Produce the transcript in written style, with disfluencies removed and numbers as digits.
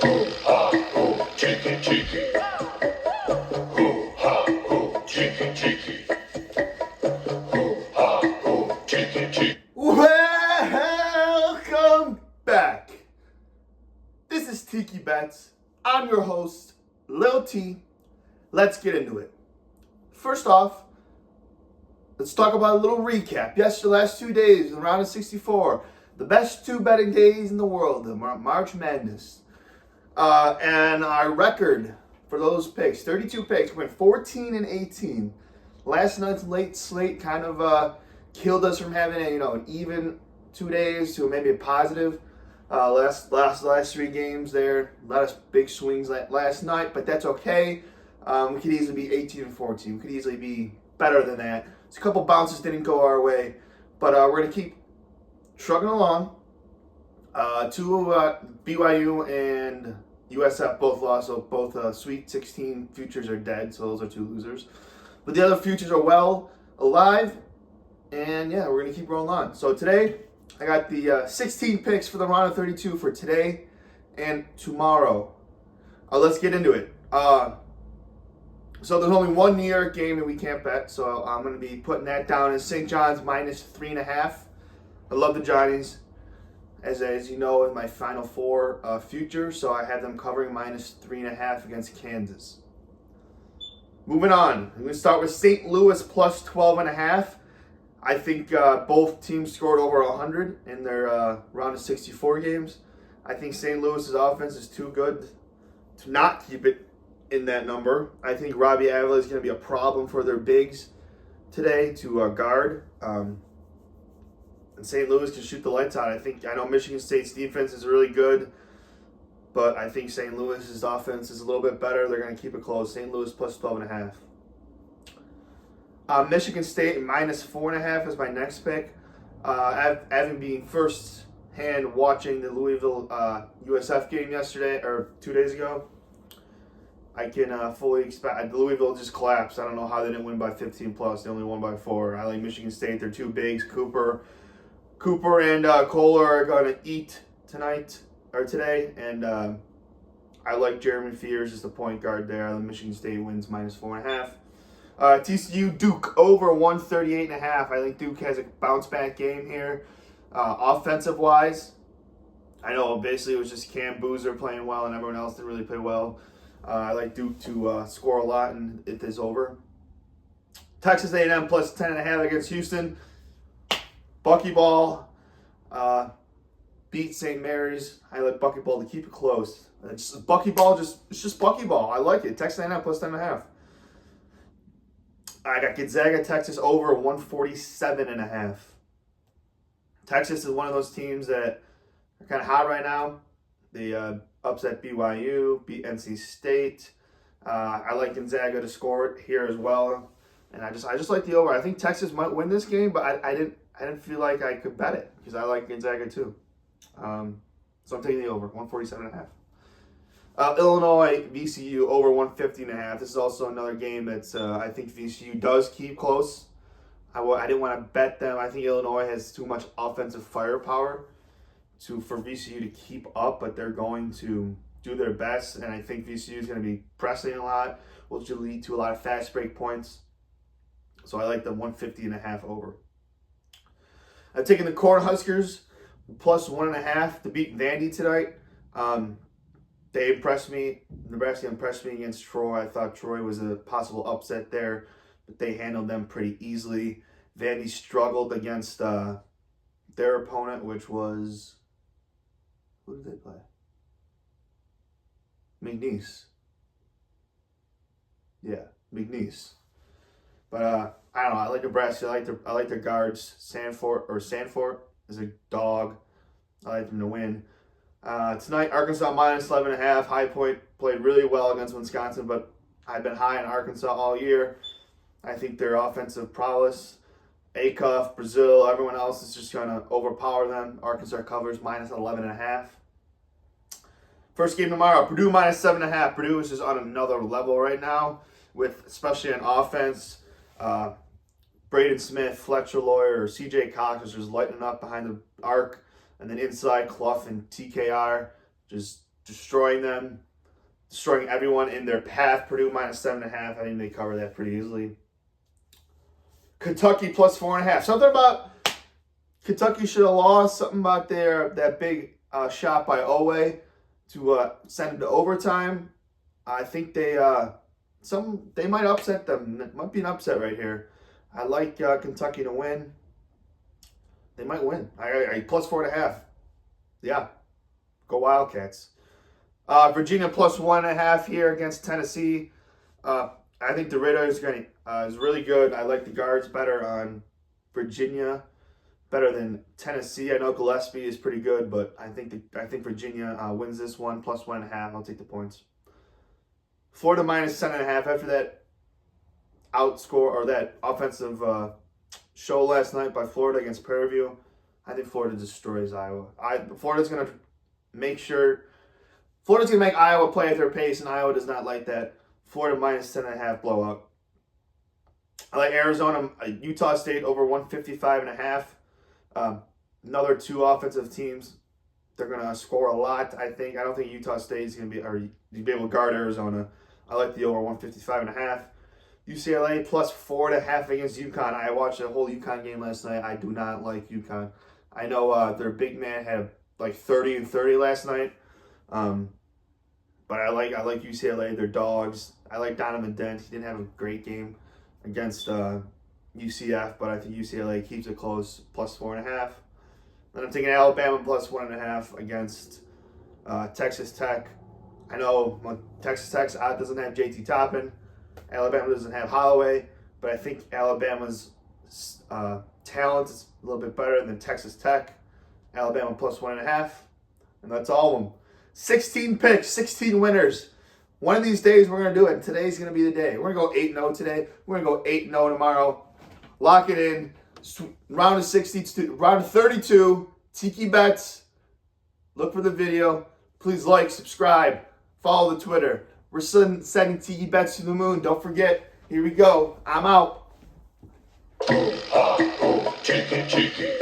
Tiki, Tiki. Tiki, Tiki. Tiki, Tiki. Welcome back. This is Tiki Bets. I'm your host, Lil T. Let's get into it. First off, let's talk about a little recap. Yes, the last 2 days, the round of 64, the best two betting days in the world, the March Madness. And our record for those picks, 32 picks, went 14 and 18. Last night's late slate kind of killed us from having an even 2 days to maybe a positive. Last 3 games there, a lot of big swings last night, but that's okay. We could easily be 18 and 14. We could easily be better than that. So a couple bounces didn't go our way, but we're gonna keep trucking along. BYU and USF both lost, so both Sweet 16 futures are dead, so those are two losers. But the other futures are well alive, and yeah, we're going to keep rolling on. So today, I got the 16 picks for the round of 32 for today and tomorrow. Let's get into it. So there's only one New York game that we can't bet, so I'm going to be putting that down as St. John's minus 3.5. I love the Johnnies. As you know, in my Final Four future, so I have them covering minus 3.5 against Kansas. Moving on, I'm going to start with St. Louis plus 12.5. I think both teams scored over 100 in their round of 64 games. I think St. Louis's offense is too good to not keep it in that number. I think Robbie Avila is going to be a problem for their bigs today to guard. And St. Louis can shoot the lights out. I know Michigan State's defense is really good, but I think St. Louis's offense is a little bit better. They're going to keep it close. St. Louis plus 12.5. Michigan State minus 4.5 is my next pick. Having been first hand watching the Louisville USF game yesterday or 2 days ago, I can fully expect Louisville just collapsed. I don't know how they didn't win by 15 plus. They only won by 4. I like Michigan State. They're two bigs. Cooper and Kohler are going to eat today, and I like Jeremy Fears as the point guard there. The Michigan State wins minus 4.5. TCU Duke over 138.5. I think Duke has a bounce back game here, offensive wise. I know basically it was just Cam Boozer playing well, and everyone else didn't really play well. I like Duke to score a lot, and it is over. Texas A&M plus 10.5 against Houston. Buckyball beat St. Mary's. I like Buckyball to keep it close. It's just Buckyball. I like it. Texas A&M plus 10.5. I got Gonzaga, Texas over 147.5. Texas is one of those teams that are kind of hot right now. They upset BYU, beat NC State. I like Gonzaga to score it here as well, and I just like the over. I think Texas might win this game, but I didn't feel like I could bet it because I like Gonzaga too. So I'm taking the over, 147.5. Illinois, VCU over 150.5. This is also another game that's I think VCU does keep close. I didn't want to bet them. I think Illinois has too much offensive firepower for VCU to keep up, but they're going to do their best, and I think VCU is going to be pressing a lot, which will lead to a lot of fast break points. So I like the 150.5 over. I've taken the Cornhuskers plus 1.5 to beat Vandy tonight. They impressed me. Nebraska impressed me against Troy. I thought Troy was a possible upset there, but they handled them pretty easily. Vandy struggled against their opponent, which was, who did they play? McNeese. Yeah, McNeese. But I don't know. I like Nebraska. I like their guards. Sanford is a dog. I like them to win. Tonight, Arkansas minus 11.5. High Point played really well against Wisconsin, but I've been high on Arkansas all year. I think their offensive prowess, Acuff, Brazil, everyone else is just going to overpower them. Arkansas covers minus 11.5. First game tomorrow, Purdue minus 7.5. Purdue is just on another level right now, with especially on offense. Braden Smith, Fletcher Lawyer, CJ Cox is just lighting up behind the arc. And then inside, Clough and TKR just destroying them, destroying everyone in their path. Purdue -7.5. I think they cover that pretty easily. Kentucky +4.5. Something about Kentucky should have lost. Something about that big shot by Owe to send it to overtime. I think they might upset them. It might be an upset right here. I like Kentucky to win. They might win. I +4.5. Yeah, go Wildcats. Virginia +1.5 here against Tennessee. I think the Ritter is really good. I like the guards better on Virginia, better than Tennessee. I know Gillespie is pretty good, but I think Virginia wins this one +1.5. I'll take the points. Florida -10.5 after that outscore or that offensive show last night by Florida against Prairie View. I think Florida destroys Iowa. Florida's gonna make Iowa play at their pace, and Iowa does not like that. Florida -10.5 blowout. I like Arizona, Utah State over 155.5. Another two offensive teams. They're gonna score a lot. I don't think Utah State is gonna be able to guard Arizona. I like the over 155.5. UCLA +4.5 against UConn. I watched the whole UConn game last night. I do not like UConn. I know their big man had like 30 and 30 last night. But I like UCLA. They're dogs. I like Donovan Dent. He didn't have a great game against UCF, but I think UCLA keeps it close, +4.5. Then I'm taking Alabama +1.5 against Texas Tech. I know Texas Tech doesn't have JT Toppin. Alabama doesn't have Holloway, but I think Alabama's talent is a little bit better than Texas Tech. Alabama +1.5, and that's all of them. 16 picks, 16 winners. One of these days we're going to do it, and today's going to be the day. We're going to go 8-0 today. We're going to go 8-0 tomorrow. Lock it in. Round of 62, round of 32, Tiki Bets. Look for the video. Please like, subscribe, follow the Twitter. We're sending Tiki Bets to the moon. Don't forget. Here we go. I'm out. Tiki, Tiki.